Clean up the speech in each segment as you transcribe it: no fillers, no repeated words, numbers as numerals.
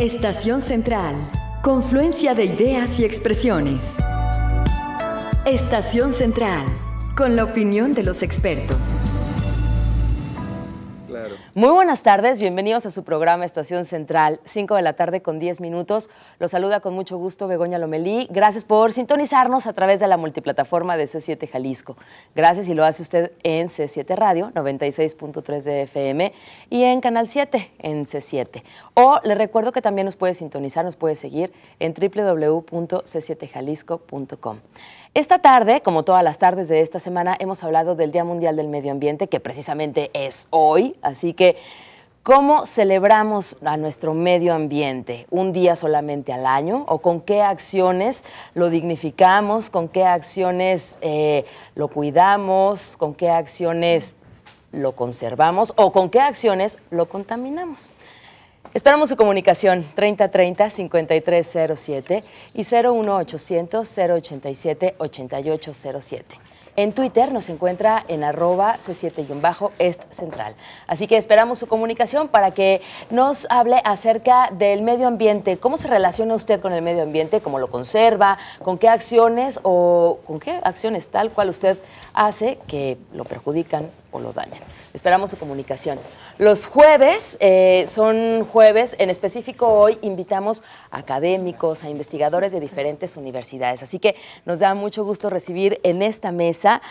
Estación Central, confluencia de ideas y expresiones. Estación Central, con la opinión de los expertos. Claro. Muy buenas tardes, bienvenidos a su programa Estación Central, 5 de la tarde con 10 minutos. Los saluda con mucho gusto Begoña Lomelí. Gracias por sintonizarnos a través de la multiplataforma de C7 Jalisco. Gracias si lo hace usted en C7 Radio, 96.3 de FM y en Canal 7 en C7. O le recuerdo que también nos puede sintonizar, nos puede seguir en www.c7jalisco.com. Esta tarde, como todas las tardes de esta semana, hemos hablado del Día Mundial del Medio Ambiente, que precisamente es hoy. Así que, ¿cómo celebramos a nuestro medio ambiente? ¿Un día solamente al año? ¿O con qué acciones lo dignificamos? ¿Con qué acciones lo cuidamos? ¿Con qué acciones lo conservamos? ¿O con qué acciones lo contaminamos? Esperamos su comunicación 3030-5307 y 01800-087-8807. En Twitter nos encuentra en @C7-EstCentral. Así que esperamos su comunicación para que nos hable acerca del medio ambiente. ¿Cómo se relaciona usted con el medio ambiente? ¿Cómo lo conserva? ¿Con qué acciones tal cual usted hace que lo perjudican o lo dañan? Esperamos su comunicación. Los jueves son jueves, en específico hoy invitamos a académicos, a investigadores de diferentes universidades. Así que nos da mucho gusto recibir en esta mesa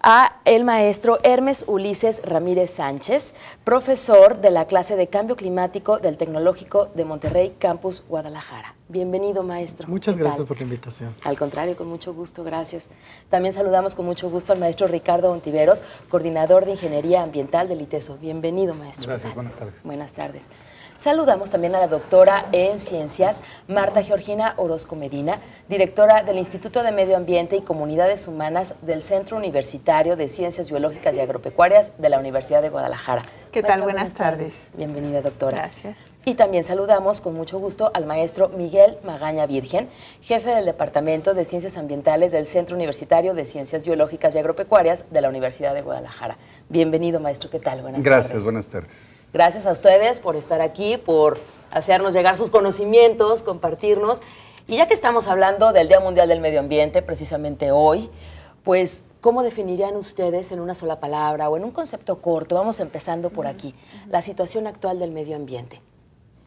a el maestro Hermes Ulises Ramírez Sánchez, profesor de la clase de Cambio Climático del Tecnológico de Monterrey, Campus Guadalajara. Bienvenido, maestro. Muchas gracias por la invitación. Al contrario, con mucho gusto, gracias. También saludamos con mucho gusto al maestro Ricardo Ontiveros, coordinador de Ingeniería Ambiental del ITESO. Bienvenido, maestro. Gracias, buenas tardes. Buenas tardes. Saludamos también a la doctora en Ciencias, Marta Georgina Orozco Medina, directora del Instituto de Medio Ambiente y Comunidades Humanas del Centro Universitario de Ciencias Biológicas y Agropecuarias de la Universidad de Guadalajara. ¿Qué tal? Buenas tardes. Bienvenida, doctora. Gracias. Y también saludamos con mucho gusto al maestro Miguel Magaña Virgen, jefe del Departamento de Ciencias Ambientales del Centro Universitario de Ciencias Biológicas y Agropecuarias de la Universidad de Guadalajara. Bienvenido, maestro. ¿Qué tal? Buenas tardes. Gracias, buenas tardes. Gracias a ustedes por estar aquí, por hacernos llegar sus conocimientos, compartirnos. Y ya que estamos hablando del Día Mundial del Medio Ambiente, precisamente hoy, pues, ¿cómo definirían ustedes en una sola palabra o en un concepto corto? Vamos empezando por aquí, la situación actual del medio ambiente.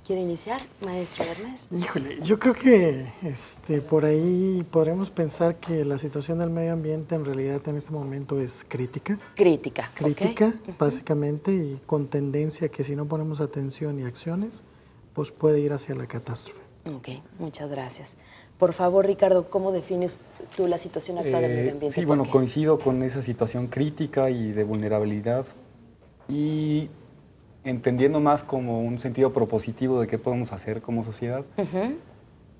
¿Quiere iniciar, maestro Hermes? Híjole, yo creo que por ahí podremos pensar que la situación del medio ambiente en realidad en este momento es crítica. Crítica, Crítica, okay. Básicamente, y con tendencia que si no ponemos atención y acciones, pues puede ir hacia la catástrofe. Ok, muchas gracias. Por favor, Ricardo, ¿cómo defines tú la situación actual del medio ambiente? Sí, bueno, coincido con esa situación crítica y de vulnerabilidad y entendiendo más como un sentido propositivo de qué podemos hacer como sociedad,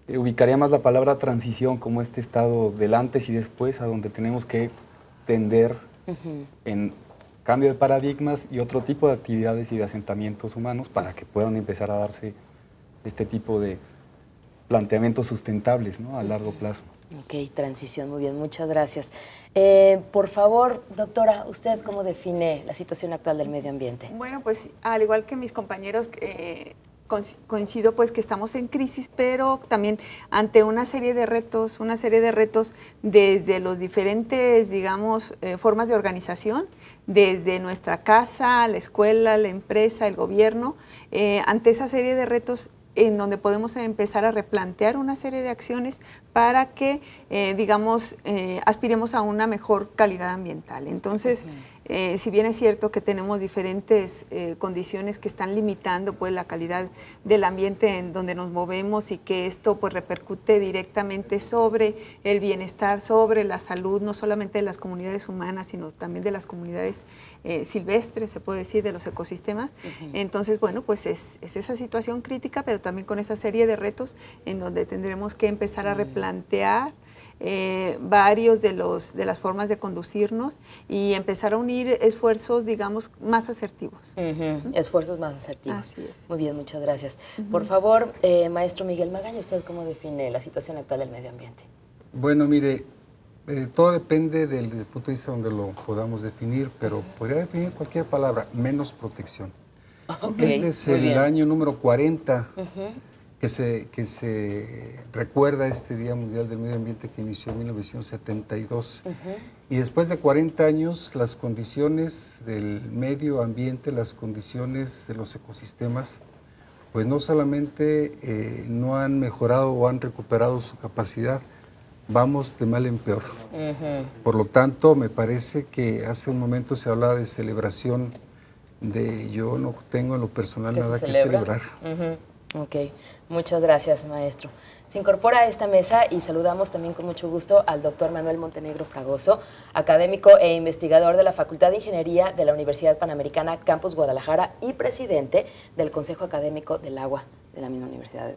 ubicaría más la palabra transición como este estado del antes y después a donde tenemos que tender en cambio de paradigmas y otro tipo de actividades y de asentamientos humanos para que puedan empezar a darse este tipo de planteamientos sustentables, ¿no?, a largo plazo. Ok, transición, muy bien, muchas gracias. Por favor, doctora, ¿usted cómo define la situación actual del medio ambiente? Bueno, pues al igual que mis compañeros, coincido pues que estamos en crisis, pero también ante una serie de retos desde los diferentes, digamos, formas de organización, desde nuestra casa, la escuela, la empresa, el gobierno, ante esa serie de retos en donde podemos empezar a replantear una serie de acciones para que, digamos, aspiremos a una mejor calidad ambiental. Entonces, si bien es cierto que tenemos diferentes condiciones que están limitando pues, la calidad del ambiente en donde nos movemos y que esto pues, repercute directamente sobre el bienestar, sobre la salud, no solamente de las comunidades humanas, sino también de las comunidades silvestres, se puede decir, de los ecosistemas. Entonces, bueno, pues es esa situación crítica, pero también con esa serie de retos en donde tendremos que empezar a replantear varios de las formas de conducirnos y empezar a unir esfuerzos, digamos, más asertivos. Esfuerzos más asertivos. Así es. Muy bien, muchas gracias. Por favor, maestro Miguel Magaña, ¿usted cómo define la situación actual del medio ambiente? Bueno, mire, todo depende del punto de vista donde lo podamos definir, pero podría definir cualquier palabra, menos protección. Okay, Este es el año número 40 que se recuerda este Día Mundial del Medio Ambiente que inició en 1972. Y después de 40 años, las condiciones del medio ambiente, las condiciones de los ecosistemas, pues no solamente no han mejorado o han recuperado su capacidad, vamos de mal en peor. Por lo tanto, me parece que hace un momento se hablaba de celebración, yo no tengo en lo personal nada que celebrar. Ok, muchas gracias, maestro. Se incorpora a esta mesa y saludamos también con mucho gusto al doctor Manuel Montenegro Fragoso, académico e investigador de la Facultad de Ingeniería de la Universidad Panamericana Campus Guadalajara y presidente del Consejo Académico del Agua de la misma Universidad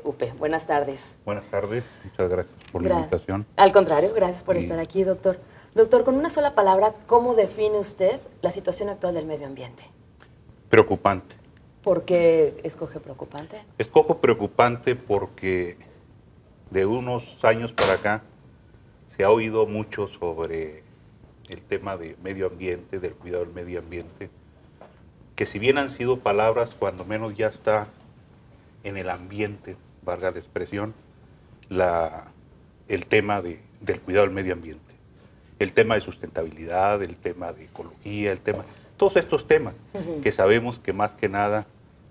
UP. Buenas tardes. Buenas tardes, muchas gracias por la invitación. Al contrario, gracias por estar aquí, doctor. Doctor, con una sola palabra, ¿cómo define usted la situación actual del medio ambiente? Preocupante. ¿Por qué escoge preocupante? Escojo preocupante porque de unos años para acá se ha oído mucho sobre el tema de medio ambiente, del cuidado del medio ambiente, que si bien han sido palabras, cuando menos ya está en el ambiente, valga la expresión, el tema del cuidado del medio ambiente, el tema de sustentabilidad, el tema de ecología, todos estos temas que sabemos que más que nada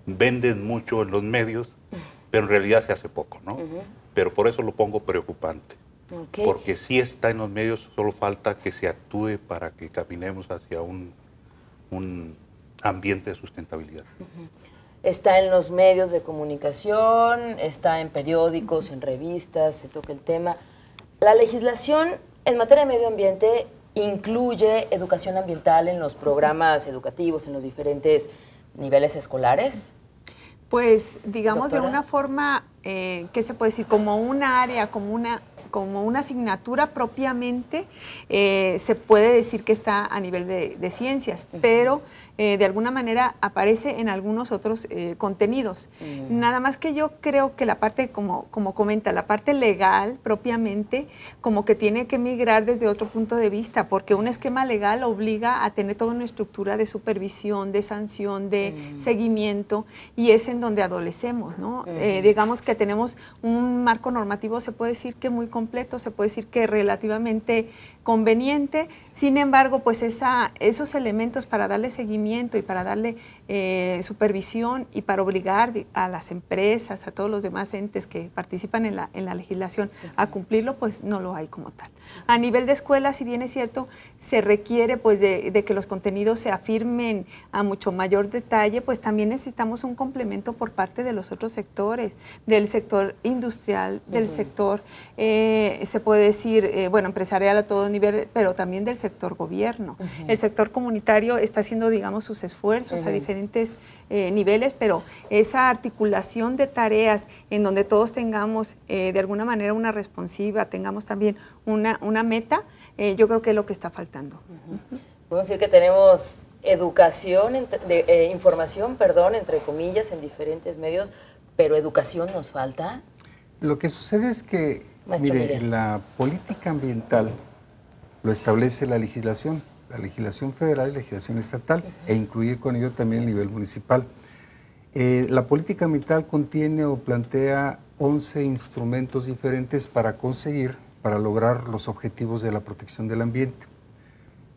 venden mucho en los medios, pero en realidad se hace poco, ¿no? Pero por eso lo pongo preocupante, porque sí está en los medios, solo falta que se actúe para que caminemos hacia un ambiente de sustentabilidad. Está en los medios de comunicación, está en periódicos, en revistas, se toca el tema. La legislación en materia de medio ambiente incluye educación ambiental en los programas educativos, en los diferentes niveles escolares. Pues digamos, doctora, de una forma, ¿qué se puede decir? Como una área, como una asignatura propiamente, se puede decir que está a nivel de ciencias, pero de alguna manera aparece en algunos otros contenidos. Nada más que yo creo que la parte, como comenta, la parte legal propiamente, como que tiene que migrar desde otro punto de vista, porque un esquema legal obliga a tener toda una estructura de supervisión, de sanción, de seguimiento, y es en donde adolecemos, ¿no? Digamos que tenemos un marco normativo, se puede decir que muy completo, se puede decir que relativamente conveniente, sin embargo, pues esos elementos para darle seguimiento y para darle supervisión y para obligar a las empresas, a todos los demás entes que participan en la legislación a cumplirlo, pues no lo hay como tal. A nivel de escuela, si bien es cierto, se requiere pues de que los contenidos se afirmen a mucho mayor detalle, pues también necesitamos un complemento por parte de los otros sectores, del sector industrial, del sector, se puede decir, bueno, empresarial a todo nivel, pero también del sector gobierno. El sector comunitario está haciendo, digamos, sus esfuerzos a diferentes niveles, pero esa articulación de tareas en donde todos tengamos de alguna manera una responsiva, tengamos también una meta, yo creo que es lo que está faltando. Podemos decir que tenemos educación, información, perdón, entre comillas, en diferentes medios, pero educación nos falta. Lo que sucede es que, mire, la política ambiental lo establece la legislación federal y la legislación estatal, e incluye con ello también el nivel municipal. La política ambiental contiene o plantea 11 instrumentos diferentes para lograr los objetivos de la protección del ambiente.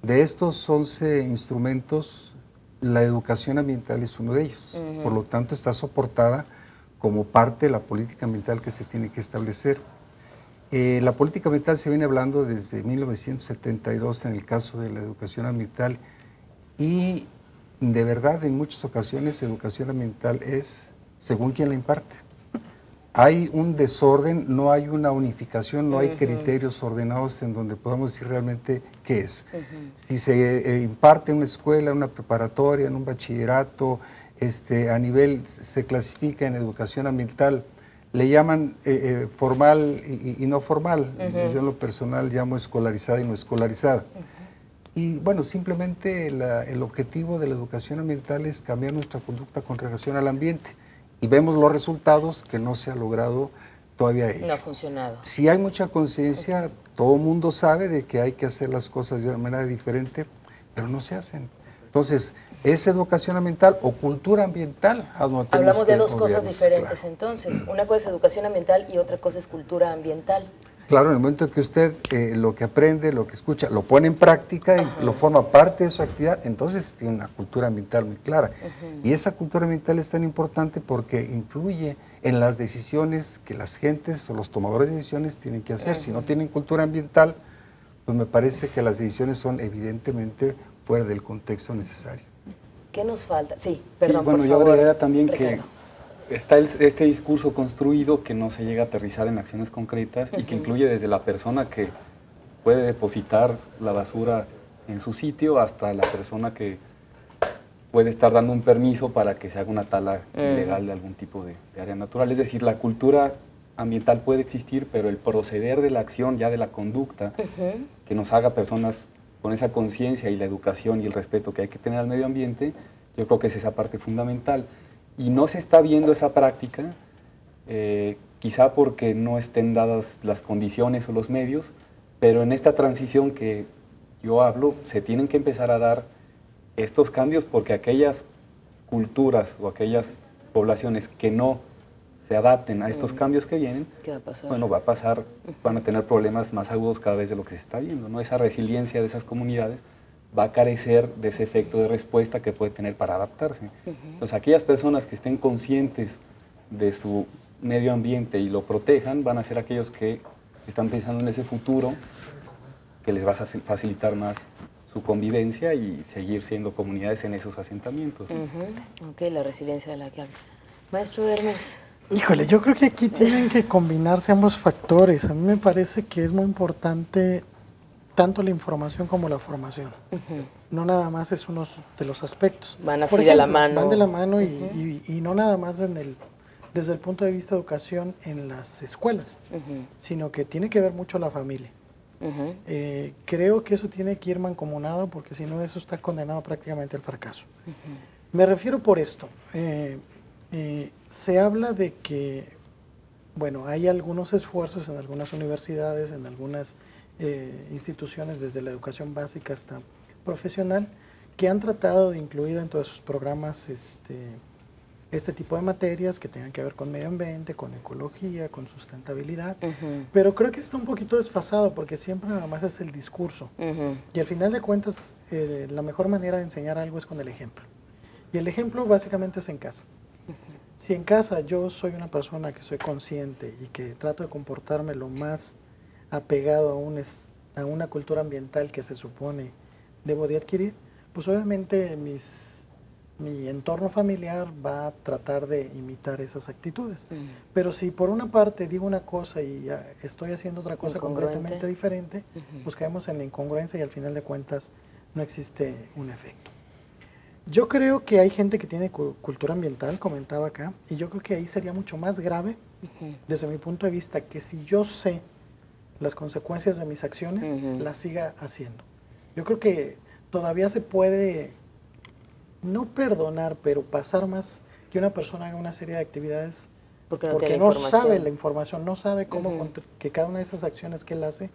De estos 11 instrumentos, la educación ambiental es uno de ellos. Por lo tanto, está soportada como parte de la política ambiental que se tiene que establecer. La política ambiental se viene hablando desde 1972 en el caso de la educación ambiental, y de verdad en muchas ocasiones educación ambiental es según quien la imparte. Hay un desorden, no hay una unificación, no hay criterios ordenados en donde podamos decir realmente qué es. Si se imparte en una escuela, en una preparatoria, en un bachillerato, a nivel se clasifica en educación ambiental, le llaman formal y no formal. Yo en lo personal llamo escolarizada y no escolarizada. Y bueno, simplemente el objetivo de la educación ambiental es cambiar nuestra conducta con relación al ambiente. Y vemos los resultados que no se ha logrado todavía ello. No ha funcionado. Si hay mucha conciencia, todo el mundo sabe de que hay que hacer las cosas de una manera diferente, pero no se hacen. Entonces, ¿Es educación ambiental o cultura ambiental? Hablamos de dos cosas diferentes, entonces. Una cosa es educación ambiental y otra cosa es cultura ambiental. Claro, en el momento que usted lo que aprende, lo que escucha, lo pone en práctica y lo forma parte de su actividad, entonces tiene una cultura ambiental muy clara. Y esa cultura ambiental es tan importante porque influye en las decisiones que las gentes o los tomadores de decisiones tienen que hacer. Si no tienen cultura ambiental, pues me parece que las decisiones son evidentemente fuera del contexto necesario. ¿Qué nos falta? Sí, perdón, bueno, por yo favor, agregaría también Ricardo. que está este discurso construido que no se llega a aterrizar en acciones concretas y que incluye desde la persona que puede depositar la basura en su sitio hasta la persona que puede estar dando un permiso para que se haga una tala ilegal de algún tipo de área natural. Es decir, la cultura ambiental puede existir, pero el proceder de la acción, ya de la conducta, que nos haga personas con esa conciencia y la educación y el respeto que hay que tener al medio ambiente, yo creo que es esa parte fundamental. Y no se está viendo esa práctica, quizá porque no estén dadas las condiciones o los medios, pero en esta transición que yo hablo, se tienen que empezar a dar estos cambios porque aquellas culturas o aquellas poblaciones que no se adapten a estos cambios que vienen, ¿Qué va a pasar? bueno, va a pasar, van a tener problemas más agudos cada vez de lo que se está viendo, ¿no? Esa resiliencia de esas comunidades va a carecer de ese efecto de respuesta que puede tener para adaptarse. Entonces, aquellas personas que estén conscientes de su medio ambiente y lo protejan, van a ser aquellos que están pensando en ese futuro que les va a facilitar más su convivencia y seguir siendo comunidades en esos asentamientos. Ok, la resiliencia de la que habla. Maestro Hermes. Híjole, yo creo que aquí tienen que combinarse ambos factores. A mí me parece que es muy importante tanto la información como la formación. No nada más es uno de los aspectos. Van así de la mano. Van de la mano y no nada más desde el punto de vista de educación en las escuelas, sino que tiene que ver mucho la familia. Creo que eso tiene que ir mancomunado porque si no eso está condenado prácticamente al fracaso. Me refiero por esto. Se habla de que, bueno, hay algunos esfuerzos en algunas universidades, en algunas instituciones, desde la educación básica hasta profesional, que han tratado de incluir dentro de sus programas este tipo de materias que tengan que ver con medio ambiente, con ecología, con sustentabilidad, pero creo que está un poquito desfasado porque siempre nada más es el discurso. Y al final de cuentas, la mejor manera de enseñar algo es con el ejemplo. Y el ejemplo básicamente es en casa. Si en casa yo soy una persona que soy consciente y que trato de comportarme lo más apegado a una cultura ambiental que se supone debo de adquirir, pues obviamente mi entorno familiar va a tratar de imitar esas actitudes. Pero si por una parte digo una cosa y estoy haciendo otra cosa completamente diferente, pues caemos en la incongruencia y al final de cuentas no existe un efecto. Yo creo que hay gente que tiene cultura ambiental, comentaba acá, y yo creo que ahí sería mucho más grave, desde mi punto de vista, que si yo sé las consecuencias de mis acciones, las siga haciendo. Yo creo que todavía se puede, no perdonar, pero pasar más que una persona haga una serie de actividades porque no sabe la información, no sabe cómo que cada una de esas acciones que él hace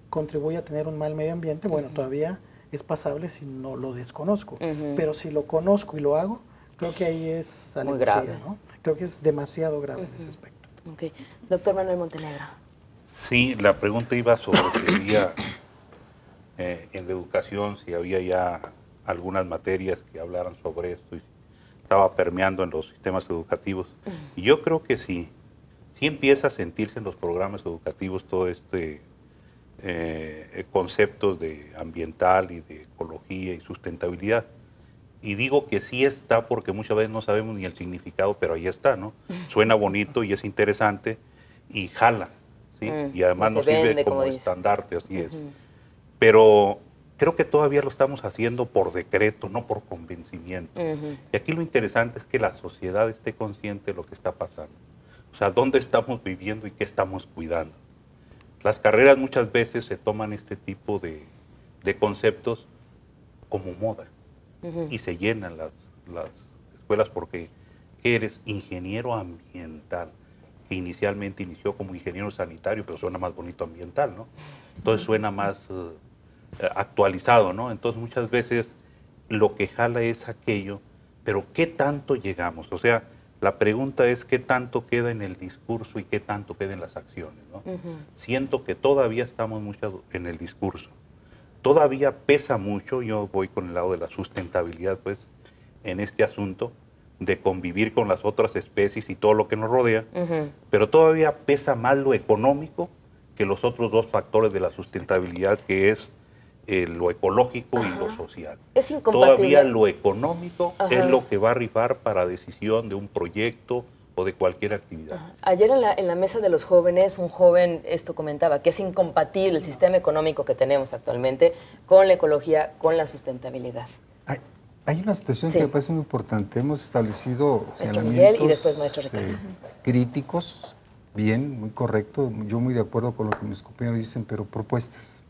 contribuye a tener un mal medio ambiente. Bueno, todavía es pasable si no lo desconozco, pero si lo conozco y lo hago, creo que ahí es muy grave, ¿no? Creo que es demasiado grave en ese aspecto. Okay. Doctor Manuel Montenegro. Sí, la pregunta iba sobre si había en la educación, si había ya algunas materias que hablaran sobre esto y estaba permeando en los sistemas educativos. Y yo creo que sí empieza a sentirse en los programas educativos todo conceptos de ambiental y de ecología y sustentabilidad. Y digo que sí está porque muchas veces no sabemos ni el significado, pero ahí está, ¿no? Suena bonito y es interesante y jala, ¿sí? Y además nos sirve como estandarte, así es. Pero creo que todavía lo estamos haciendo por decreto, no por convencimiento. Y aquí lo interesante es que la sociedad esté consciente de lo que está pasando. O sea, dónde estamos viviendo y qué estamos cuidando. Las carreras muchas veces se toman este tipo de conceptos como moda y se llenan las escuelas porque eres ingeniero ambiental, que inicialmente inició como ingeniero sanitario, pero suena más bonito ambiental, ¿no? Entonces suena más actualizado, ¿no? Entonces muchas veces lo que jala es aquello, pero ¿qué tanto llegamos? O sea, la pregunta es qué tanto queda en el discurso y qué tanto queda en las acciones, ¿no? Siento que todavía estamos mucho en el discurso. Todavía pesa mucho, yo voy con el lado de la sustentabilidad, pues, en este asunto de convivir con las otras especies y todo lo que nos rodea, pero todavía pesa más lo económico que los otros dos factores de la sustentabilidad, que es lo ecológico y lo social. Es incompatible. Todavía lo económico es lo que va a rifar para decisión de un proyecto o de cualquier actividad. Ayer en la mesa de los jóvenes, un joven esto comentaba, que es incompatible el sistema económico que tenemos actualmente con la ecología, con la sustentabilidad. Hay una situación que me parece muy importante. Hemos establecido Maestro Miguel y después Maestro Ricardo. Críticos, bien, muy correcto. Yo muy de acuerdo con lo que mis compañeros dicen, pero propuestas.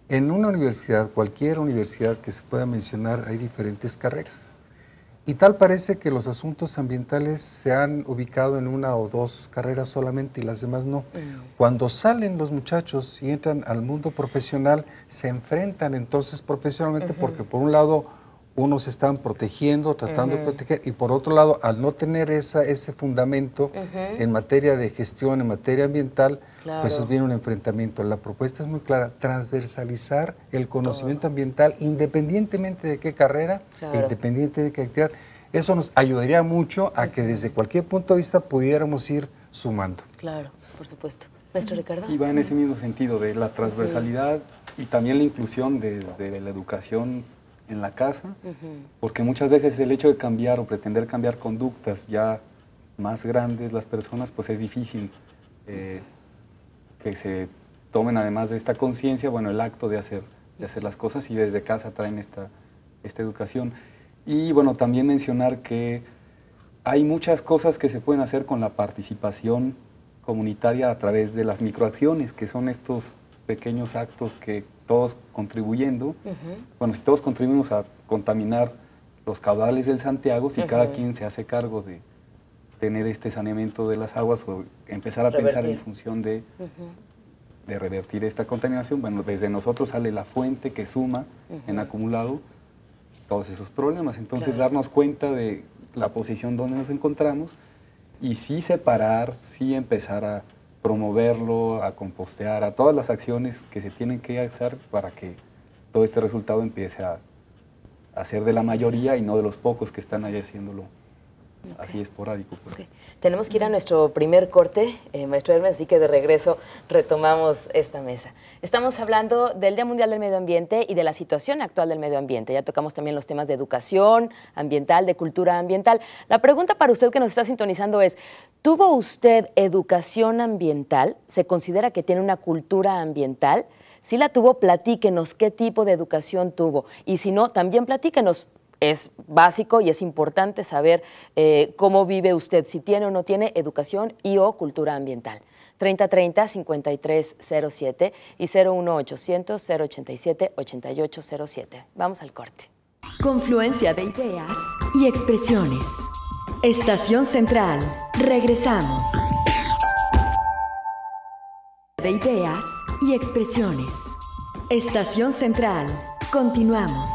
En una universidad, cualquier universidad que se pueda mencionar, hay diferentes carreras. Y tal parece que los asuntos ambientales se han ubicado en una o dos carreras solamente y las demás no. Cuando salen los muchachos y entran al mundo profesional, se enfrentan entonces profesionalmente porque por un lado unos están protegiendo, tratando de proteger, y por otro lado, al no tener ese fundamento en materia de gestión, en materia ambiental, pues viene un enfrentamiento. La propuesta es muy clara, transversalizar el conocimiento ambiental independientemente de qué carrera, independientemente de qué actividad. Eso nos ayudaría mucho a que desde cualquier punto de vista pudiéramos ir sumando. Claro, por supuesto. Maestro Ricardo. Sí, va en ese mismo sentido de la transversalidad y también la inclusión desde la educación en la casa, porque muchas veces el hecho de cambiar o pretender cambiar conductas ya más grandes las personas, pues es difícil que se tomen, además de esta conciencia, bueno, el acto de hacer las cosas, y desde casa traen esta educación. Y bueno, también mencionar que hay muchas cosas que se pueden hacer con la participación comunitaria a través de las microacciones, que son estos pequeños actos que todos contribuyendo, bueno, si todos contribuimos a contaminar los caudales del Santiago, si cada quien se hace cargo de tener este saneamiento de las aguas o empezar a pensar en función de revertir esta contaminación, bueno, desde nosotros sale la fuente que suma en acumulado todos esos problemas. Entonces, darnos cuenta de la posición donde nos encontramos y sí separar, sí empezar a promoverlo, a compostear, a todas las acciones que se tienen que hacer para que todo este resultado empiece a ser de la mayoría y no de los pocos que están ahí haciéndolo así esporádico. Tenemos que ir a nuestro primer corte, Maestro Hermes, así que de regreso retomamos esta mesa. Estamos hablando del Día Mundial del Medio Ambiente y de la situación actual del medio ambiente. Ya tocamos también los temas de educación ambiental, de cultura ambiental. La pregunta para usted que nos está sintonizando es, ¿tuvo usted educación ambiental? ¿Se considera que tiene una cultura ambiental? Si la tuvo, platíquenos qué tipo de educación tuvo. Y si no, también platíquenos. Es básico y es importante saber cómo vive usted, si tiene o no tiene educación y o cultura ambiental. 3030-5307 y 01800-087-8807. Vamos al corte. Confluencia de ideas y expresiones. Estación Central. Regresamos. De ideas y expresiones. Estación Central. Continuamos.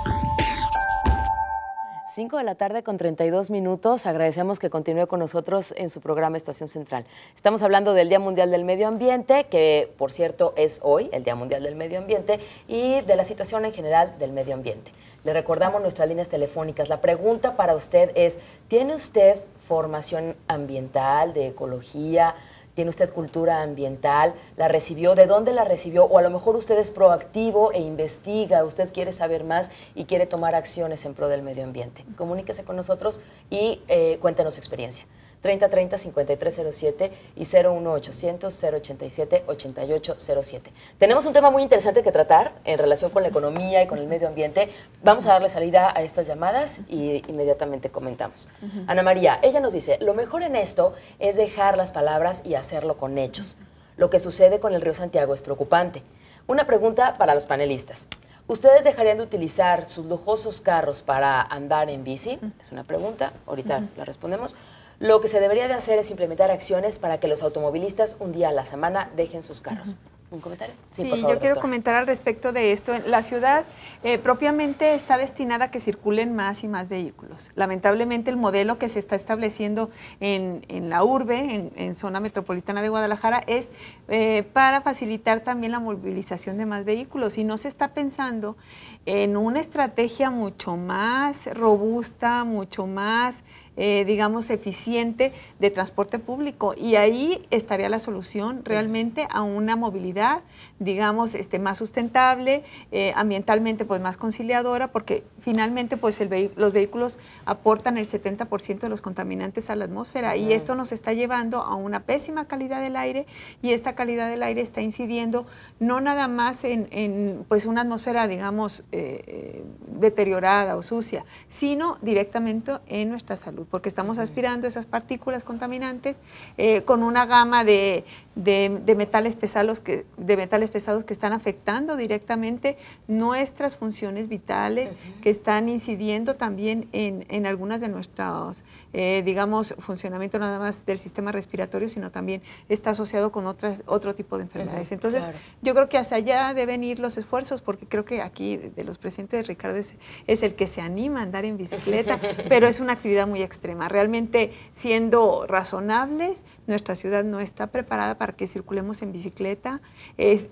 5 de la tarde con 32 minutos. Agradecemos que continúe con nosotros en su programa Estación Central. Estamos hablando del Día Mundial del Medio Ambiente, que por cierto es hoy, el Día Mundial del Medio Ambiente, y de la situación en general del medio ambiente. Le recordamos nuestras líneas telefónicas. La pregunta para usted es, ¿tiene usted formación ambiental, de ecología? ¿Tiene usted cultura ambiental? ¿La recibió? ¿De dónde la recibió? O a lo mejor usted es proactivo e investiga, usted quiere saber más y quiere tomar acciones en pro del medio ambiente. Comuníquese con nosotros y cuéntenos su experiencia. 3030-5307 y 01800-087-8807. Tenemos un tema muy interesante que tratar en relación con la economía y con el medio ambiente. Vamos a darle salida a estas llamadas y inmediatamente comentamos. Ana María, ella nos dice, lo mejor en esto es dejar las palabras y hacerlo con hechos. Lo que sucede con el río Santiago es preocupante. Una pregunta para los panelistas. ¿Ustedes dejarían de utilizar sus lujosos carros para andar en bici? Es una pregunta, ahorita la respondemos. Lo que se debería de hacer es implementar acciones para que los automovilistas un día a la semana dejen sus carros. ¿Un comentario? Sí, por favor, yo quiero doctora. comentar al respecto de esto. La ciudad propiamente está destinada a que circulen más y más vehículos. Lamentablemente el modelo que se está estableciendo en la urbe, en zona metropolitana de Guadalajara, es para facilitar también la movilización de más vehículos y no se está pensando en una estrategia mucho más robusta, mucho más digamos, eficiente de transporte público. Y ahí estaría la solución realmente a una movilidad, digamos, más sustentable, ambientalmente pues más conciliadora, porque finalmente pues los vehículos aportan el 70% de los contaminantes a la atmósfera y esto nos está llevando a una pésima calidad del aire y esta calidad del aire está incidiendo no nada más en pues una atmósfera, digamos, deteriorada o sucia, sino directamente en nuestra salud, porque estamos aspirando esas partículas contaminantes con una gama de metales pesados que están afectando directamente nuestras funciones vitales, que están incidiendo también en algunas de nuestros, digamos, funcionamiento nada más del sistema respiratorio, sino también está asociado con otro tipo de enfermedades. Entonces, claro, yo creo que hacia allá deben ir los esfuerzos, porque creo que aquí de los presentes Ricardo es el que se anima a andar en bicicleta, pero es una actividad muy extrema. Realmente, siendo razonables, nuestra ciudad no está preparada para que circulemos en bicicleta.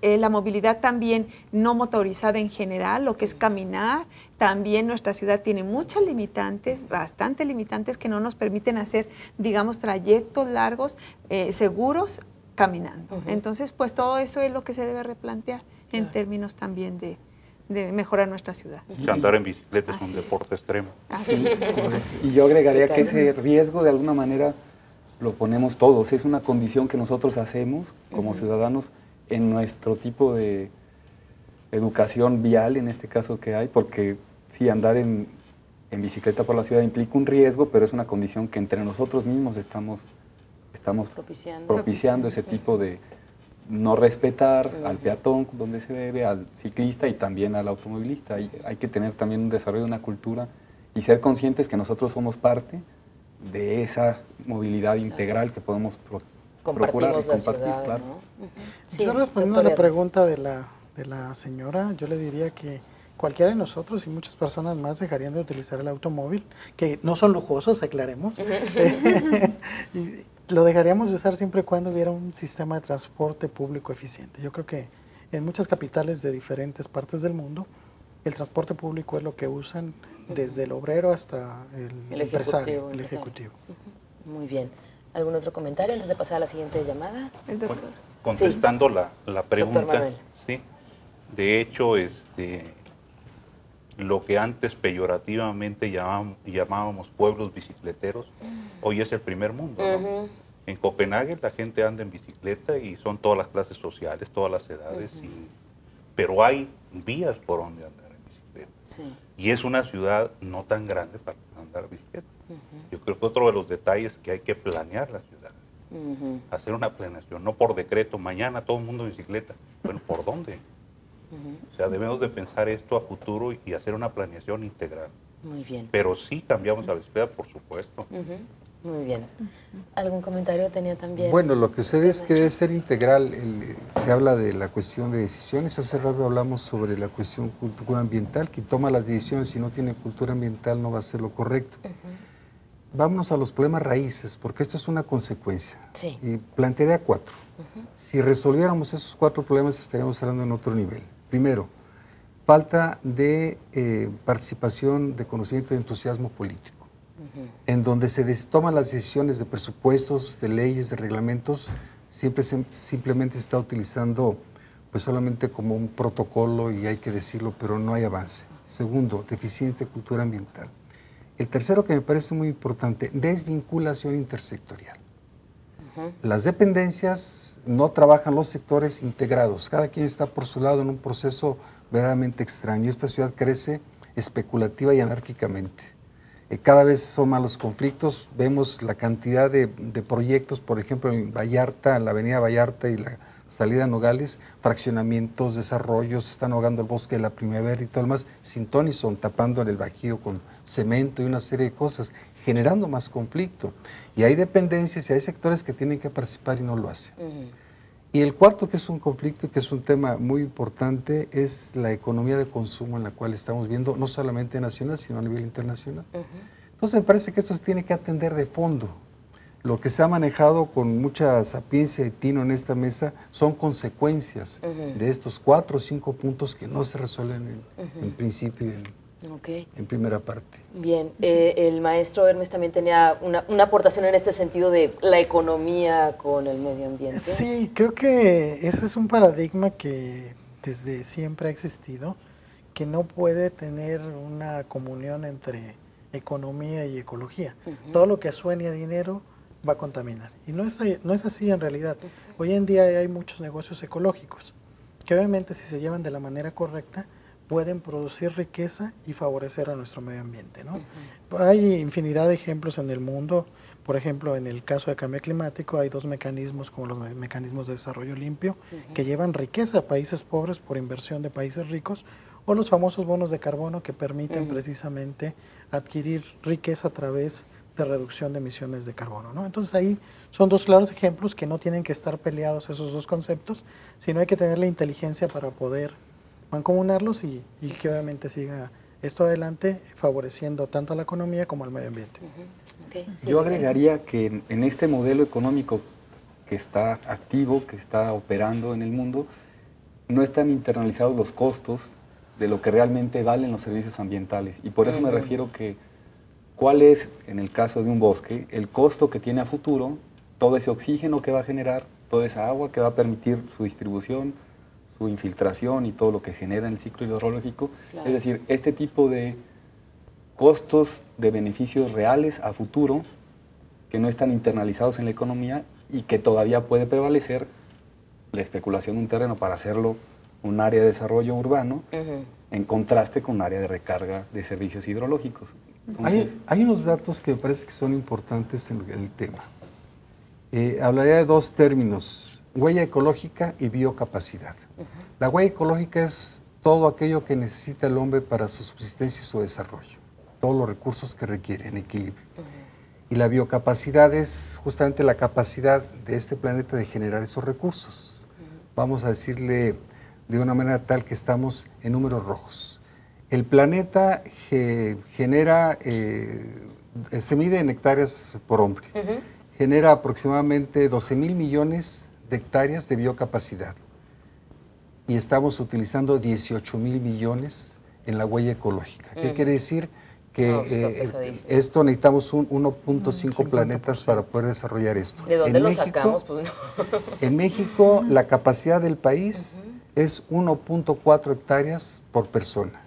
La movilidad también no motorizada en general, lo que es caminar, también nuestra ciudad tiene muchas limitantes, bastante limitantes, que no nos permiten hacer, digamos, trayectos largos, seguros, caminando. Entonces, pues todo eso es lo que se debe replantear en términos también de mejorar nuestra ciudad. Andar en bicicleta es un deporte extremo. Así es. Y yo agregaría que ese riesgo de alguna manera lo ponemos todos, es una condición que nosotros hacemos como ciudadanos en nuestro tipo de educación vial, en este caso que hay, porque sí, andar en bicicleta por la ciudad implica un riesgo, pero es una condición que entre nosotros mismos estamos propiciando ese tipo de no respetar al peatón donde se debe, al ciclista y también al automovilista. Hay que tener también un desarrollo de una cultura y ser conscientes que nosotros somos parte de esa movilidad integral que podemos procurar y compartir. Ciudad, claro. ¿no? Sí, yo respondiendo a la pregunta de la señora, yo le diría que cualquiera de nosotros y muchas personas más dejarían de utilizar el automóvil, que no son lujosos, aclaremos, y lo dejaríamos de usar siempre y cuando hubiera un sistema de transporte público eficiente. Yo creo que en muchas capitales de diferentes partes del mundo, el transporte público es lo que usan desde el obrero hasta el empresario, el ejecutivo. Muy bien. ¿Algún otro comentario antes de pasar a la siguiente llamada? El doctor. Bueno, contestando la pregunta, sí, de hecho, lo que antes peyorativamente llamábamos pueblos bicicleteros, hoy es el primer mundo, ¿no? En Copenhague la gente anda en bicicleta y son todas las clases sociales, todas las edades, pero hay vías por donde andar en bicicleta. Sí. Y es una ciudad no tan grande para andar en bicicleta. Yo creo que otro de los detalles es que hay que planear la ciudad, hacer una planeación, no por decreto, mañana todo el mundo en bicicleta. Bueno, ¿por dónde? O sea, debemos de pensar esto a futuro y hacer una planeación integral. Muy bien. Pero sí cambiamos la bicicleta, por supuesto. Muy bien. ¿Algún comentario tenía también? Bueno, lo que sucede es que debe ser integral. Se habla de la cuestión de decisiones. Hace rato hablamos sobre la cuestión cultura ambiental. Quien toma las decisiones si no tiene cultura ambiental no va a hacer lo correcto. Vámonos a los problemas raíces, porque esto es una consecuencia. Sí. Y plantearía 4. Si resolviéramos esos 4 problemas estaríamos hablando en otro nivel. Primero, falta de participación, de conocimiento y entusiasmo político. En donde se toman las decisiones de presupuestos, de leyes, de reglamentos, simplemente se está utilizando pues solamente como un protocolo y hay que decirlo, pero no hay avance. Segundo, deficiente cultura ambiental. El tercero, que me parece muy importante, desvinculación intersectorial. Las dependencias no trabajan los sectores integrados, cada quien está por su lado en un proceso verdaderamente extraño. Esta ciudad crece especulativa y anárquicamente. Cada vez son más los conflictos, vemos la cantidad de proyectos, por ejemplo en Vallarta, la avenida Vallarta y la salida a Nogales, fraccionamientos, desarrollos, se están ahogando el bosque de la primavera y todo lo más, sin ton y son, tapando en el Bajío con cemento y una serie de cosas, generando más conflicto. Y hay dependencias y hay sectores que tienen que participar y no lo hacen. Y el cuarto, que es un conflicto y que es un tema muy importante, es la economía de consumo en la cual estamos viendo, no solamente nacional, sino a nivel internacional. Entonces me parece que esto se tiene que atender de fondo. Lo que se ha manejado con mucha sapiencia y tino en esta mesa son consecuencias de estos 4 o 5 puntos que no se resuelven en principio y en primera parte. Bien, el maestro Hermes también tenía una aportación en este sentido de la economía con el medio ambiente. Sí, creo que ese es un paradigma que desde siempre ha existido, que no puede tener una comunión entre economía y ecología. Todo lo que suene a dinero va a contaminar. Y no es así en realidad. Hoy en día hay muchos negocios ecológicos que obviamente si se llevan de la manera correcta pueden producir riqueza y favorecer a nuestro medio ambiente, ¿no? Hay infinidad de ejemplos en el mundo. Por ejemplo, en el caso de cambio climático hay 2 mecanismos como los mecanismos de desarrollo limpio que llevan riqueza a países pobres por inversión de países ricos, o los famosos bonos de carbono que permiten precisamente adquirir riqueza a través de reducción de emisiones de carbono, ¿no? Entonces ahí son 2 claros ejemplos que no tienen que estar peleados esos 2 conceptos, sino hay que tener la inteligencia para poder mancomunarlos y que obviamente siga esto adelante favoreciendo tanto a la economía como al medio ambiente. Yo agregaría que en este modelo económico que está activo, que está operando en el mundo, no están internalizados los costos de lo que realmente valen los servicios ambientales. Y por eso me refiero que cuál es, en el caso de un bosque, el costo que tiene a futuro, todo ese oxígeno que va a generar, toda esa agua que va a permitir su distribución, su infiltración y todo lo que genera en el ciclo hidrológico. Claro. Es decir, este tipo de costos de beneficios reales a futuro que no están internalizados en la economía y que todavía puede prevalecer la especulación de un terreno para hacerlo un área de desarrollo urbano en contraste con un área de recarga de servicios hidrológicos. Entonces, hay unos datos que me parece que son importantes en el tema. Hablaría de 2 términos, huella ecológica y biocapacidad. La huella ecológica es todo aquello que necesita el hombre para su subsistencia y su desarrollo, todos los recursos que requiere en equilibrio. Y la biocapacidad es justamente la capacidad de este planeta de generar esos recursos. Vamos a decirle de una manera tal que estamos en números rojos. El planeta genera, se mide en hectáreas por hombre, genera aproximadamente 12,000 millones de hectáreas de biocapacidad. Y estamos utilizando 18,000 millones en la huella ecológica. ¿Qué quiere decir? Que esto necesitamos un 1.5 planetas para poder desarrollar esto. ¿De dónde lo sacamos? Pues no. En México la capacidad del país es 1.4 hectáreas por persona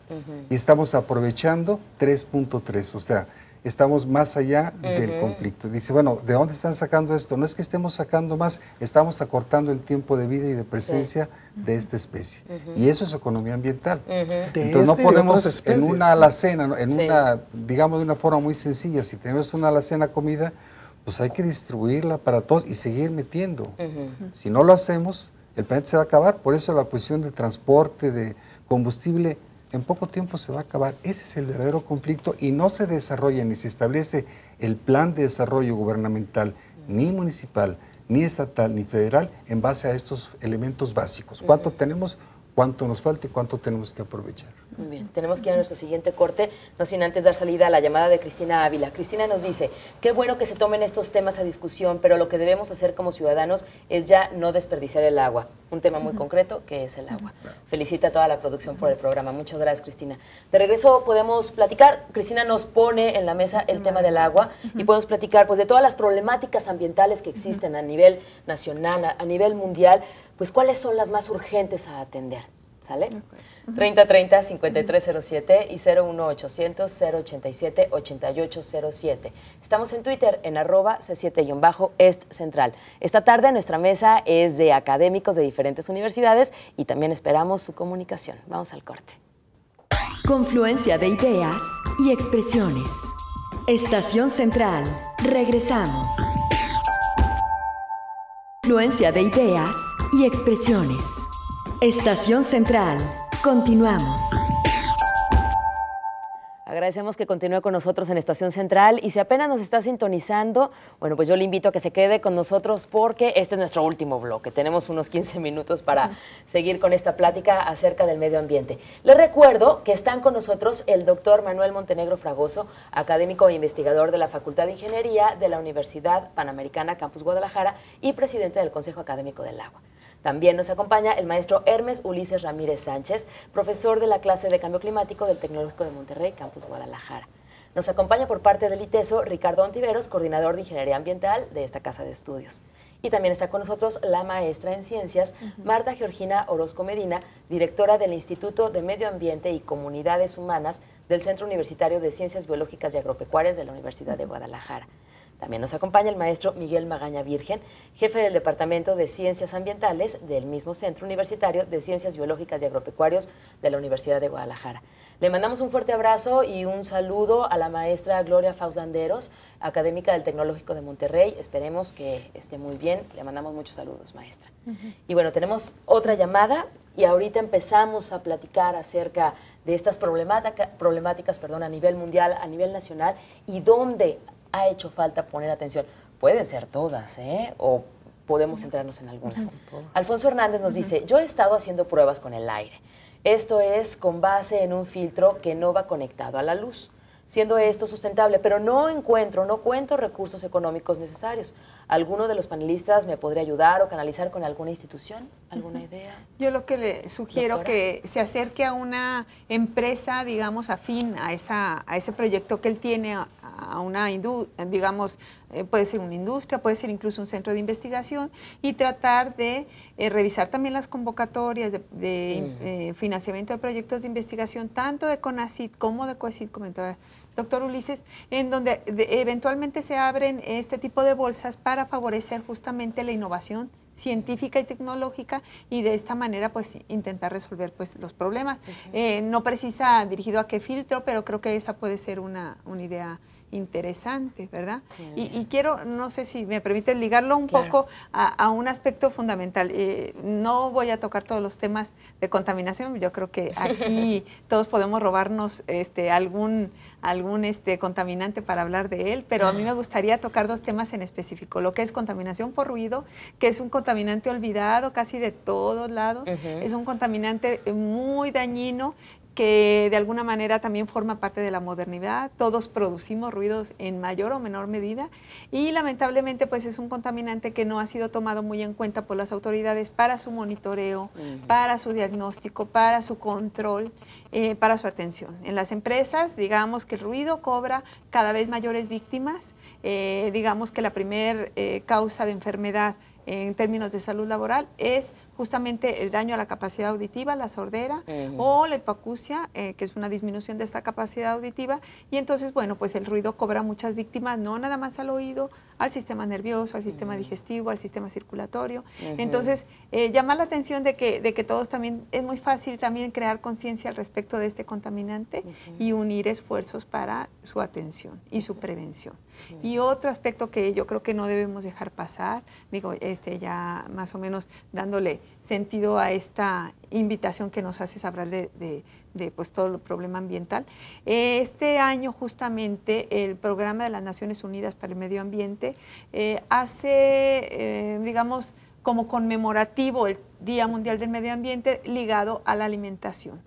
y estamos aprovechando 3.3, o sea, estamos más allá del conflicto. Dice, bueno, ¿de dónde están sacando esto? No es que estemos sacando más, estamos acortando el tiempo de vida y de presencia de esta especie. Y eso es economía ambiental. Entonces no podemos en una alacena, digamos de una forma muy sencilla, si tenemos una alacena comida, pues hay que distribuirla para todos y seguir metiendo. Si no lo hacemos, el planeta se va a acabar. Por eso la cuestión de transporte, de combustible, en poco tiempo se va a acabar. Ese es el verdadero conflicto y no se desarrolla ni se establece el plan de desarrollo gubernamental, ni municipal, ni estatal, ni federal, en base a estos elementos básicos. ¿Cuánto tenemos? ¿Cuánto nos falta y cuánto tenemos que aprovechar? Muy bien, tenemos que ir a nuestro siguiente corte, no sin antes dar salida a la llamada de Cristina Ávila. Cristina nos dice, qué bueno que se tomen estos temas a discusión, pero lo que debemos hacer como ciudadanos es ya no desperdiciar el agua. Un tema muy concreto que es el agua. Felicita a toda la producción por el programa. Muchas gracias, Cristina. De regreso podemos platicar. Cristina nos pone en la mesa el tema del agua y podemos platicar pues de todas las problemáticas ambientales que existen a nivel nacional, a nivel mundial, pues cuáles son las más urgentes a atender. ¿Sale? 3030-5307 y 01800-087-8807. Estamos en Twitter en @C7-EstCentral. Esta tarde nuestra mesa es de académicos de diferentes universidades y también esperamos su comunicación. Vamos al corte. Confluencia de ideas y expresiones. Estación Central. Regresamos. Confluencia de ideas y expresiones. Estación Central. Continuamos. Agradecemos que continúe con nosotros en Estación Central y si apenas nos está sintonizando, bueno, pues yo le invito a que se quede con nosotros porque este es nuestro último bloque. Tenemos unos 15 minutos para seguir con esta plática acerca del medio ambiente. Les recuerdo que están con nosotros el doctor Manuel Montenegro Fragoso, académico e investigador de la Facultad de Ingeniería de la Universidad Panamericana Campus Guadalajara y presidente del Consejo Académico del Agua. También nos acompaña el maestro Hermes Ulises Ramírez Sánchez, profesor de la clase de Cambio Climático del Tecnológico de Monterrey, Campus Guadalajara. Nos acompaña por parte del ITESO Ricardo Ontiveros, coordinador de Ingeniería Ambiental de esta casa de estudios. Y también está con nosotros la maestra en Ciencias, Marta Georgina Orozco Medina, directora del Instituto de Medio Ambiente y Comunidades Humanas del Centro Universitario de Ciencias Biológicas y Agropecuarias de la Universidad de Guadalajara. También nos acompaña el maestro Miguel Magaña Virgen, jefe del Departamento de Ciencias Ambientales del mismo Centro Universitario de Ciencias Biológicas y Agropecuarios de la Universidad de Guadalajara. Le mandamos un fuerte abrazo y un saludo a la maestra Gloria Fauslanderos, académica del Tecnológico de Monterrey. Esperemos que esté muy bien. Le mandamos muchos saludos, maestra. Y bueno, tenemos otra llamada y ahorita empezamos a platicar acerca de estas problemáticas a nivel mundial, a nivel nacional y dónde ha hecho falta poner atención. Pueden ser todas, o podemos centrarnos en algunas. Alfonso Hernández nos dice, yo he estado haciendo pruebas con el aire. Esto es con base en un filtro que no va conectado a la luz, siendo esto sustentable, pero no cuento recursos económicos necesarios. ¿Alguno de los panelistas me podría ayudar o canalizar con alguna institución? ¿Alguna idea? Yo lo que le sugiero, doctora, que se acerque a una empresa, digamos, afín a ese proyecto que él tiene, a una, digamos, puede ser una industria, puede ser incluso un centro de investigación, y tratar de revisar también las convocatorias de financiamiento de proyectos de investigación, tanto de CONACYT como de COECYT, comentaba doctor Ulises, en donde eventualmente se abren este tipo de bolsas para favorecer justamente la innovación científica y tecnológica y de esta manera pues intentar resolver pues los problemas. No precisa dirigido a qué filtro, pero creo que esa puede ser una idea interesante, ¿verdad? Y quiero, no sé si me permite ligarlo un poco a un aspecto fundamental. No voy a tocar todos los temas de contaminación, yo creo que aquí todos podemos robarnos algún contaminante para hablar de él, pero a mí me gustaría tocar dos temas en específico, lo que es contaminación por ruido, que es un contaminante olvidado casi de todos lados, es un contaminante muy dañino, que de alguna manera también forma parte de la modernidad. Todos producimos ruidos en mayor o menor medida y lamentablemente pues es un contaminante que no ha sido tomado muy en cuenta por las autoridades para su monitoreo, para su diagnóstico, para su control, para su atención. En las empresas, digamos que el ruido cobra cada vez mayores víctimas, digamos que la primer causa de enfermedad en términos de salud laboral es justamente el daño a la capacidad auditiva, la sordera o la hipoacusia, que es una disminución de esta capacidad auditiva, y entonces, bueno, pues el ruido cobra muchas víctimas, no nada más al oído, al sistema nervioso, al sistema digestivo, al sistema circulatorio. Entonces, llamar la atención de que todos también, es muy fácil también crear conciencia al respecto de este contaminante y unir esfuerzos para su atención y su prevención. Y otro aspecto que yo creo que no debemos dejar pasar, digo, ya más o menos dándole sentido a esta invitación que nos haces a hablar de pues todo el problema ambiental. Este año justamente el Programa de las Naciones Unidas para el Medio Ambiente hace, digamos, como conmemorativo el Día Mundial del Medio Ambiente ligado a la alimentación.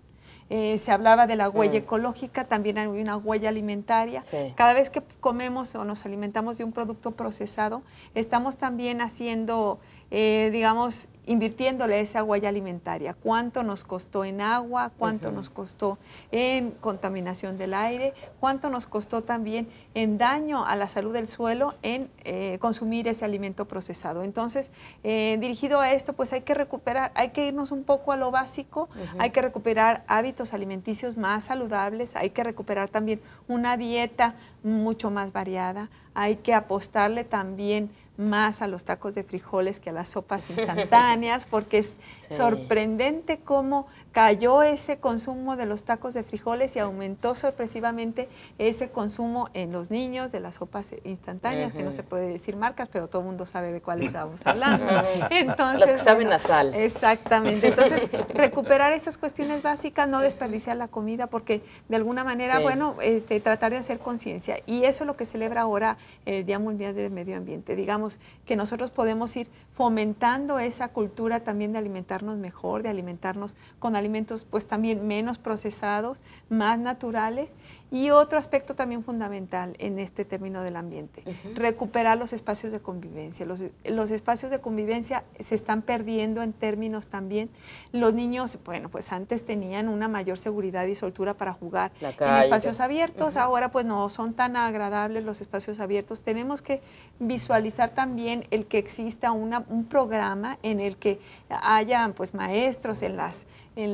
Se hablaba de la huella ecológica, también hay una huella alimentaria. Sí. Cada vez que comemos o nos alimentamos de un producto procesado, estamos también haciendo, digamos, invirtiéndole esa huella alimentaria. ¿Cuánto nos costó en agua? ¿Cuánto nos costó en contaminación del aire? ¿Cuánto nos costó también en daño a la salud del suelo en consumir ese alimento procesado? Entonces, dirigido a esto, pues hay que recuperar, hay que irnos un poco a lo básico, hay que recuperar hábitos alimenticios más saludables, hay que recuperar también una dieta mucho más variada, hay que apostarle también más a los tacos de frijoles que a las sopas instantáneas, porque es sorprendente cómo cayó ese consumo de los tacos de frijoles y aumentó sorpresivamente ese consumo en los niños de las sopas instantáneas, que no se puede decir marcas, pero todo el mundo sabe de cuáles estamos hablando. Entonces, las que saben a sal. Exactamente. Entonces, recuperar esas cuestiones básicas, no desperdiciar la comida, porque de alguna manera, bueno, tratar de hacer conciencia. Y eso es lo que celebra ahora el Día Mundial del Medio Ambiente. Digamos que nosotros podemos ir fomentando esa cultura también de alimentarnos mejor, de alimentarnos con alimentos pues también menos procesados, más naturales. Y otro aspecto también fundamental en este término del ambiente, recuperar los espacios de convivencia. Los espacios de convivencia se están perdiendo en términos también. Los niños, bueno, pues antes tenían una mayor seguridad y soltura para jugar en espacios abiertos, ahora pues no son tan agradables los espacios abiertos. Tenemos que visualizar también el que exista un programa en el que haya pues maestros en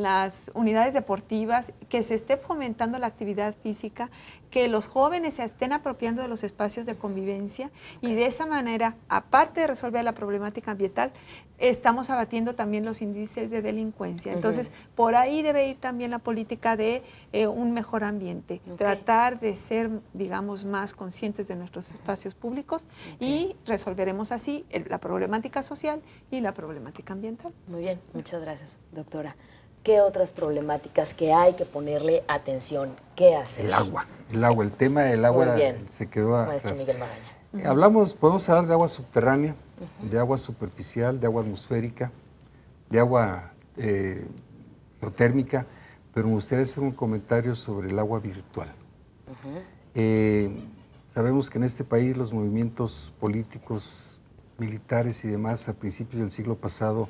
las unidades deportivas, que se esté fomentando la actividad física, que los jóvenes se estén apropiando de los espacios de convivencia y de esa manera, aparte de resolver la problemática ambiental, estamos abatiendo también los índices de delincuencia. Entonces, por ahí debe ir también la política de un mejor ambiente, tratar de ser, digamos, más conscientes de nuestros espacios públicos y resolveremos así la problemática social y la problemática ambiental. Muy bien, muchas gracias, doctora. ¿Qué otras problemáticas que hay que ponerle atención? ¿Qué hacer? El agua, el tema del agua se quedó Maestro atrás. Miguel Magaña. Podemos hablar de agua subterránea, de agua superficial, de agua atmosférica, de agua geotérmica, pero me gustaría hacer un comentario sobre el agua virtual. Sabemos que en este país los movimientos políticos, militares y demás a principios del siglo pasado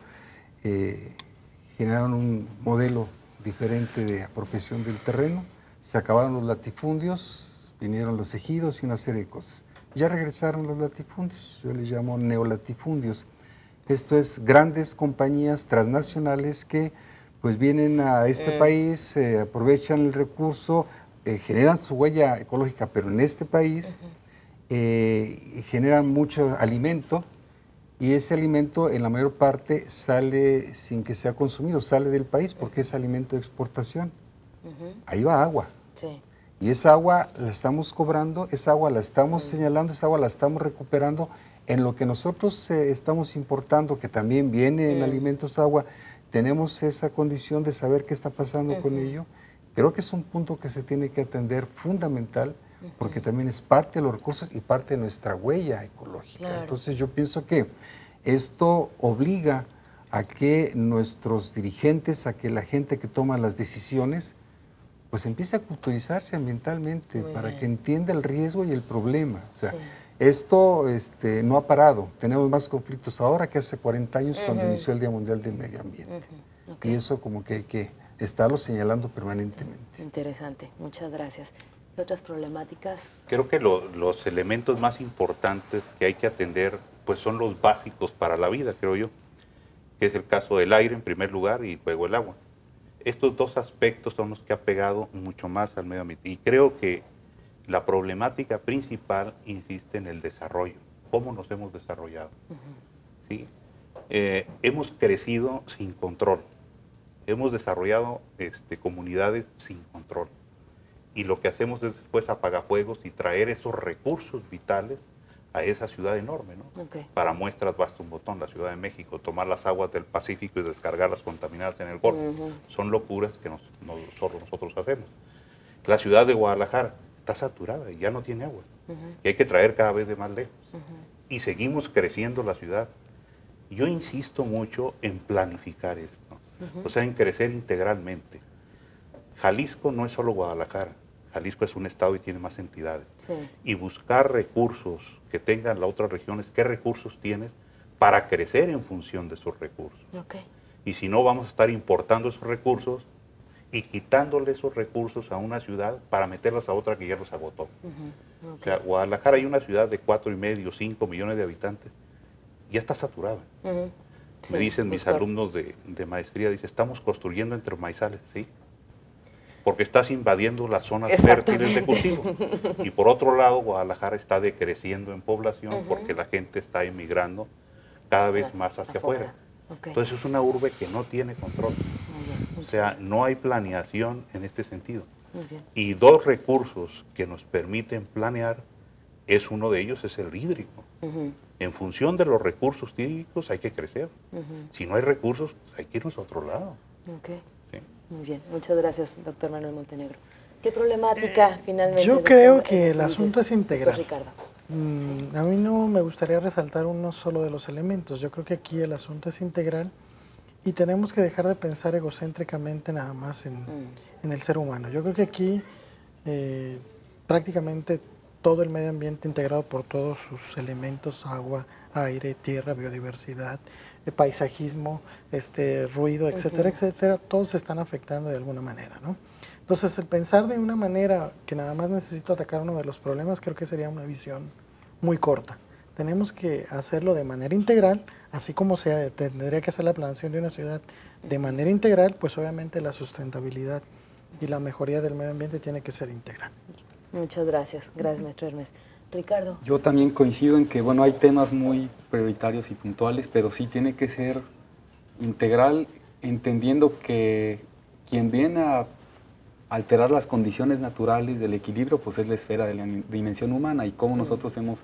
generaron un modelo diferente de apropiación del terreno, se acabaron los latifundios, vinieron los ejidos y una serie de cosas. Ya regresaron los latifundios, yo les llamo neolatifundios. Esto es grandes compañías transnacionales que pues vienen a este país, aprovechan el recurso, generan su huella ecológica, pero en este país generan mucho alimento, y ese alimento en la mayor parte sale sin que sea consumido, sale del país porque es alimento de exportación. Ahí va agua. Y esa agua la estamos cobrando, esa agua la estamos señalando, esa agua la estamos recuperando. En lo que nosotros estamos importando, que también viene en alimentos agua, tenemos esa condición de saber qué está pasando con ello. Creo que es un punto que se tiene que atender fundamental, porque también es parte de los recursos y parte de nuestra huella ecológica. Entonces yo pienso que esto obliga a que nuestros dirigentes, a que la gente que toma las decisiones, pues empiece a culturizarse ambientalmente para que entienda el riesgo y el problema. O sea, esto no ha parado. Tenemos más conflictos ahora que hace 40 años cuando inició el Día Mundial del Medio Ambiente. Y eso como que hay que estarlo señalando permanentemente. Interesante, muchas gracias. ¿Qué otras problemáticas? Creo que los elementos más importantes que hay que atender pues son los básicos para la vida, creo yo, que es el caso del aire en primer lugar y luego el agua. Estos dos aspectos son los que ha pegado mucho más al medio ambiente. Y creo que la problemática principal insiste en el desarrollo. ¿Cómo nos hemos desarrollado? ¿Sí? Hemos crecido sin control. Hemos desarrollado comunidades sin control. Y lo que hacemos es después apagafuegos y traer esos recursos vitales a esa ciudad enorme, ¿no? Para muestras basta un botón, la Ciudad de México, tomar las aguas del Pacífico y descargarlas contaminadas en el Golfo. Son locuras que nosotros hacemos. La ciudad de Guadalajara está saturada y ya no tiene agua. Y hay que traer cada vez de más lejos. Y seguimos creciendo la ciudad. Yo insisto mucho en planificar esto, o sea, en crecer integralmente. Jalisco no es solo Guadalajara. Jalisco es un estado y tiene más entidades. Y buscar recursos que tengan las otras regiones, qué recursos tienes para crecer en función de esos recursos. Y si no, vamos a estar importando esos recursos y quitándole esos recursos a una ciudad para meterlos a otra que ya los agotó. O sea, Guadalajara hay una ciudad de 4,5, 5 millones de habitantes, ya está saturada. Me dicen mis alumnos de maestría, dice, estamos construyendo entre maizales, ¿sí? Porque estás invadiendo las zonas fértiles de cultivo. Y por otro lado, Guadalajara está decreciendo en población porque la gente está emigrando cada vez más hacia afuera. Entonces es una urbe que no tiene control. O sea, no hay planeación en este sentido. Muy bien. Y dos recursos que nos permiten planear, uno de ellos es el hídrico. En función de los recursos hídricos hay que crecer. Si no hay recursos, pues hay que irnos a otro lado. Okay. Sí. Muy bien, muchas gracias, doctor Manuel Montenegro. ¿Qué problemática finalmente? Yo creo que el asunto es integral. Ricardo. A mí no me gustaría resaltar uno solo de los elementos. Yo creo que aquí el asunto es integral y tenemos que dejar de pensar egocéntricamente nada más en el ser humano. Yo creo que aquí prácticamente todo el medio ambiente integrado por todos sus elementos, agua, aire, tierra, biodiversidad, paisajismo, ruido, etcétera, etcétera, todos se están afectando de alguna manera, ¿no? Entonces, el pensar de una manera que nada más necesito atacar uno de los problemas, creo que sería una visión muy corta. Tenemos que hacerlo de manera integral, así como se tendría que hacer la planeación de una ciudad de manera integral, pues obviamente la sustentabilidad y la mejoría del medio ambiente tiene que ser integral. Muchas gracias. Gracias, maestro Hermes. Ricardo. Yo también coincido en que, bueno, hay temas muy prioritarios y puntuales, pero sí tiene que ser integral, entendiendo que quien viene a alterar las condiciones naturales del equilibrio, pues es la esfera de la dimensión humana y cómo nosotros hemos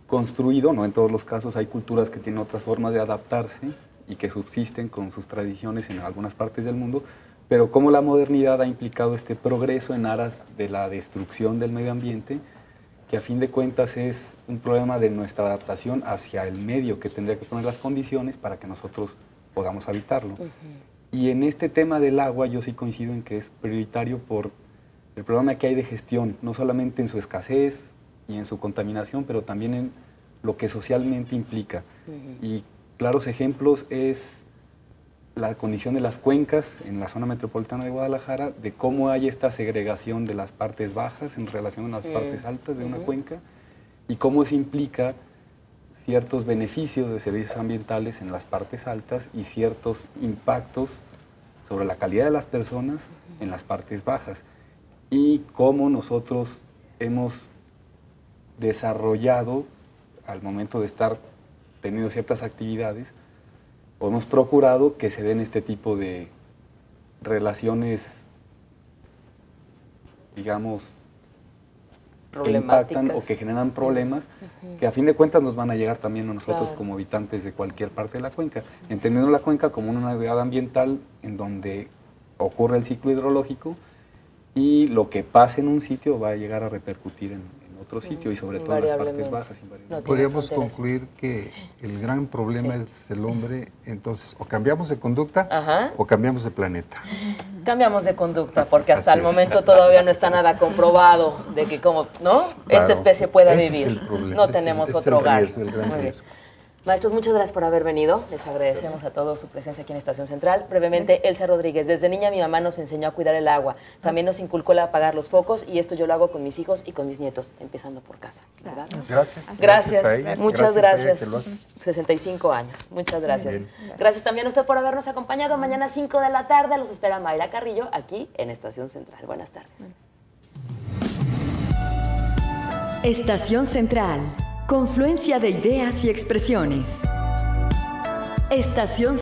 construido, no en todos los casos, hay culturas que tienen otras formas de adaptarse y que subsisten con sus tradiciones en algunas partes del mundo, pero cómo la modernidad ha implicado este progreso en aras de la destrucción del medio ambiente, que a fin de cuentas es un problema de nuestra adaptación hacia el medio que tendría que poner las condiciones para que nosotros podamos habitarlo. Y en este tema del agua yo sí coincido en que es prioritario por el problema que hay de gestión, no solamente en su escasez y en su contaminación, pero también en lo que socialmente implica. Y claros ejemplos es la condición de las cuencas en la zona metropolitana de Guadalajara, de cómo hay esta segregación de las partes bajas en relación a las partes altas de una cuenca y cómo eso implica ciertos beneficios de servicios ambientales en las partes altas y ciertos impactos sobre la calidad de las personas en las partes bajas. Y cómo nosotros hemos desarrollado, al momento de estar teniendo ciertas actividades, o hemos procurado que se den este tipo de relaciones, digamos, que impactan o que generan problemas, que a fin de cuentas nos van a llegar también a nosotros como habitantes de cualquier parte de la cuenca, entendiendo la cuenca como una unidad ambiental en donde ocurre el ciclo hidrológico y lo que pasa en un sitio va a llegar a repercutir en otro sitio y sobre todo en las partes bajas. Podríamos concluir que el gran problema es el hombre, entonces o cambiamos de conducta o cambiamos de planeta. Cambiamos de conducta, porque hasta el momento todavía no está nada comprobado de que como, ¿no? Esta especie pueda vivir. No tenemos otro hogar. Maestros, muchas gracias por haber venido. Les agradecemos a todos su presencia aquí en Estación Central. Brevemente, Elsa Rodríguez. Desde niña mi mamá nos enseñó a cuidar el agua. También nos inculcó el apagar los focos y esto yo lo hago con mis hijos y con mis nietos, empezando por casa, ¿verdad? Gracias. Muchas gracias. 65 años. Muchas gracias. Gracias también a usted por habernos acompañado. Mañana 5 de la tarde los espera Mayra Carrillo aquí en Estación Central. Buenas tardes. Estación Central. Confluencia de ideas y expresiones. Estación